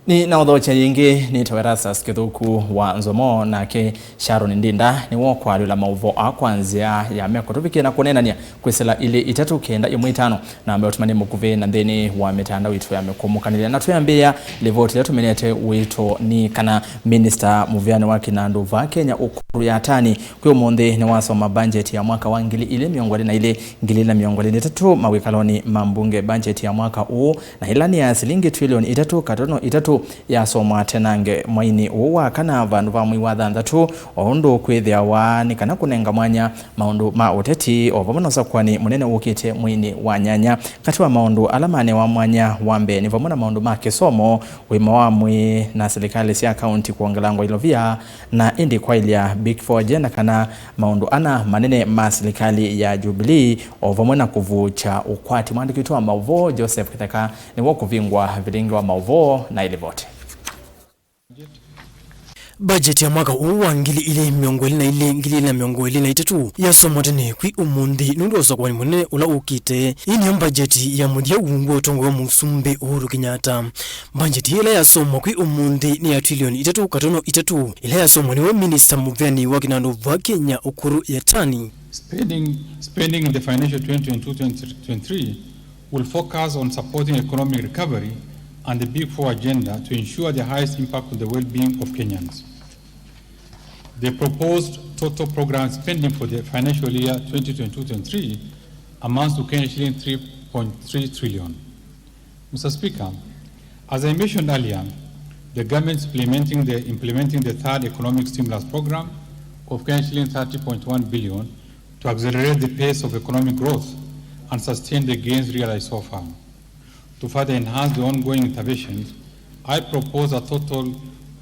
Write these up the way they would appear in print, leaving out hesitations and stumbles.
Ni na udhocha yingi ni tawerasa skithuku wa nzomo na ke Sharon Ndinda ni woko alula mauvo kwanzia ya meko tupike na kunenania kwesela ile itatu kenda imwe itano na ambayo tumani mukuve na ndeni wa mitandao itu ya mekomukanile na tuyambia levoti letu menete wito ni kana Minister Muvyani wa Kinandu va Kenya Ukuru ya tani kwa monde ni wasoma budget ya mwaka wa ngili ile miongoni na ile ngili na miongoni ni tatu mawikaloni mambunge budget ya mwaka huu na ilani ya shilingi trilioni itatu katono itatu ya soma tenange mwaini uwa kana vandu va mwiwa thanthatu oundu kwithia wa ni kana kunenga mwanya maundu ma uteti ovamona kwani munene ukite mwini wa nyanya kati wa maundu alamane wa mwanya wambe ni vamona maundu ma kisomo wima wa mwi na serikali sia county kuongelangwa ilovia na indi kwa ilia Big Four agenda kana maundu ana manene ma serikali ya Jubilee ovamona kuvucha ukwati mwandiki wa mauvo Joseph Kitheka ni wakuvingwa vilingi wa mauvo na ilivote. Budget ya mwaka huu wa ngili ile miongoli na ile ngili na miongoli na itatu ya somotene kwi umundi nundu osokwa ni munene ula ukite. Hii ni budget ya Muthya Ungu Utongoi Musumbi Uhuru Kenyatta. Budget ile ya somo kwi umundi ni ya trilioni itatu katono itatu. Ile ya somo ni wa Minister Muvyani wa Kinandu va Kenya Ukuru ya tani. Spending in the financial 2022-2023 will focus on supporting economic recovery and the Big Four agenda to ensure the highest impact on the well-being of Kenyans. The proposed total program spending for the financial year 2022-2023 amounts to Kenya shilling 3.3 trillion. Mr. Speaker, as I mentioned earlier, the government is implementing the third economic stimulus program of Kenya shilling 30.1 billion to accelerate the pace of economic growth and sustain the gains realized so far. To further enhance the ongoing interventions, I propose a total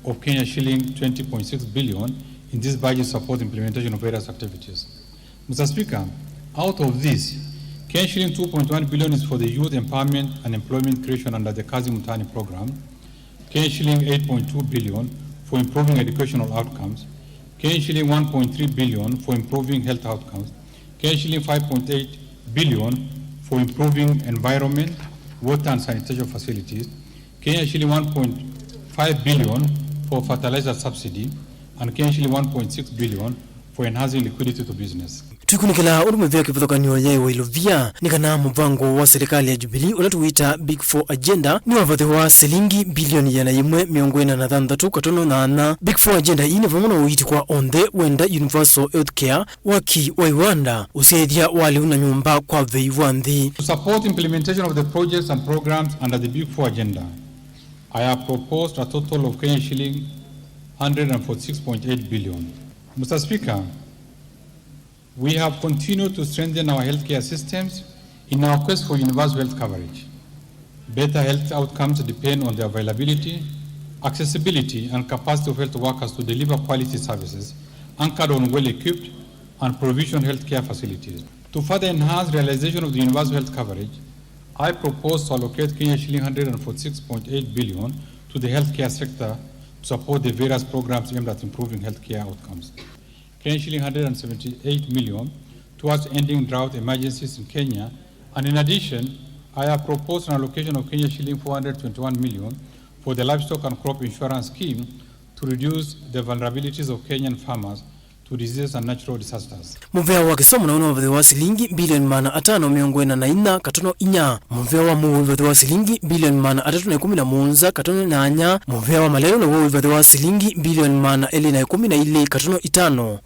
of Kenya shilling 20.6 billion in this budget support implementation of various activities. Mr. Speaker, out of this, Kenya shilling 2.1 billion is for the youth empowerment and employment creation under the Kazi Mutani program, Kenya shilling 8.2 billion for improving educational outcomes, Kenya shilling 1.3 billion for improving health outcomes, Kenya shilling 5.8 billion for improving environment, water and sanitation facilities, Kenya shilling 1.5 billion for fertilizer subsidy, and Kenya shilling 1.6 billion for enhancing liquidity to business. Tukunikila urumevya kipathokanio ya ilovia ni kana mpango wa serikali ya Jubilee unatuita Big Four agenda ni wavathe wa shilingi bilioni yana imwe miongo ina na thanthatu katono na ana. Big Four agenda ini vamona uiti kwa onthe wenda universal healthcare waki wa Iwanda usiethia wali una nyumba kwa vei wanthi. To support implementation of the projects and programs under the Big Four agenda, I have proposed a total of Kenya shilling 146.8 billion. Mr. Speaker, we have continued to strengthen our healthcare systems in our quest for universal health coverage. Better health outcomes depend on the availability, accessibility, and capacity of health workers to deliver quality services anchored on well-equipped and provisioned healthcare facilities. To further enhance realization of the universal health coverage, I propose to allocate Kenya shilling 146.8 billion to the healthcare sector to support the various programs aimed at improving healthcare outcomes. Kenya shilling 178 million towards ending drought emergencies in Kenya, and in addition, I have proposed an allocation of Kenya shilling 421 million for the livestock and crop insurance scheme to reduce the vulnerabilities of Kenyan farmers to diseases and natural disasters. Muvea wa Kusomwa na unawavathe wa shilingi bilioni mana atano miongo ina na ina katono inya. Muvea wa muwavathe wa shilingi bilioni mana atatu na 11 katono na anya. Muvea wa malelo na uwavathe wa shilingi bilioni mana eli na 12 katono itano.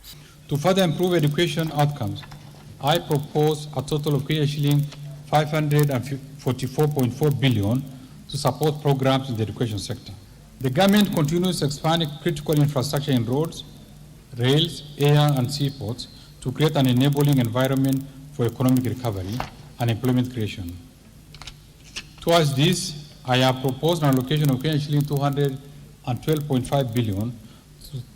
To further improve education outcomes, I propose a total of Kenya shilling 544.4 billion to support programs in the education sector. The government continues expanding critical infrastructure in roads, rails, air and seaports to create an enabling environment for economic recovery and employment creation. Towards this, I have proposed an allocation of Kenya shilling 212.5 billion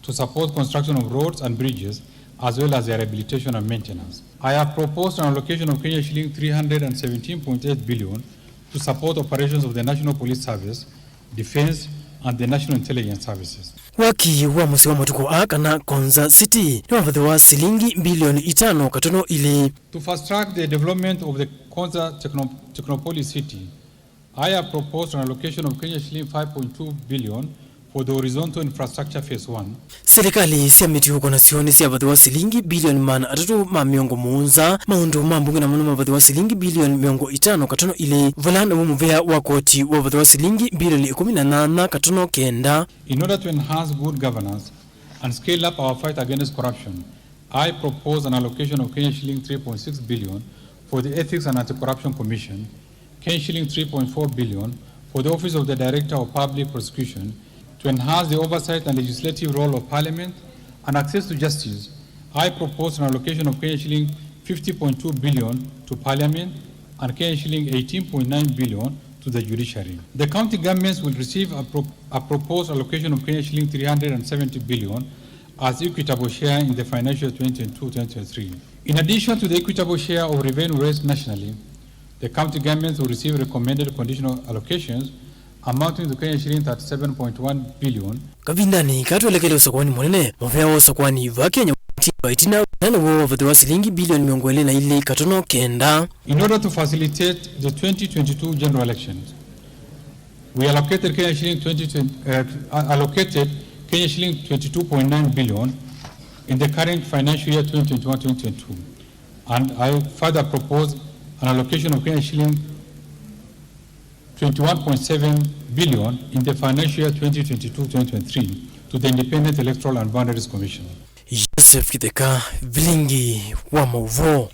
to support construction of roads and bridges as well as their rehabilitation and maintenance. I have proposed an allocation of Kenya shilling 317.8 billion to support operations of the National Police Service, Defense and the National Intelligence Services. Waki wa musiwa matuko kana Konza City ni wavathe wa shilingi bilioni itano katono ili. To fast track the development of the Konza Technopolis City, I have proposed an allocation of Kenya shilling 5.2 billion for the horizontal infrastructure phase 1. Serikali siamiti huko na sioni siavathiwa silingi bilioni mana atatu ma miongo muunza maundu mambunge na muno mavathiwa silingi bilioni miongo itano katono ili vulana mumuvea wa koti wa vathiwa silingi bilioni 18 katono kenda. In order to enhance good governance and scale up our fight against corruption, I propose an allocation of Kenya shilling 3.6 billion for the Ethics and Anti-Corruption Commission, Kenya shilling 3.4 billion for the Office of the Director of Public Prosecution, to enhance the oversight and legislative role of Parliament and access to justice. I propose an allocation of Kenya shilling 50.2 billion to Parliament and Kenya shilling 18.9 billion to the judiciary. The county governments will receive a proposed allocation of Kenya shilling 370 billion as equitable share in the financial 2022-2023. In addition to the equitable share of revenue raised nationally, the county governments will receive recommended conditional allocations amounting to Kenya shilling 37.1 billion. Kavindani katuelekele usakwani mwenene muvea wa usakwani va Kenya itina nana wa vathiwa silingi bilioni miongo ili na ili katono kenda. In order to facilitate the 2022 general elections, we allocated Kenya shilling 22.9 billion in the current financial year 2021-2022, and I further propose an allocation of Kenya shilling 21.7 billion in the financial year 2022-2023 to the Independent Electoral and Boundaries Commission. Joseph Kitheka, Vilingi wa Mauvo.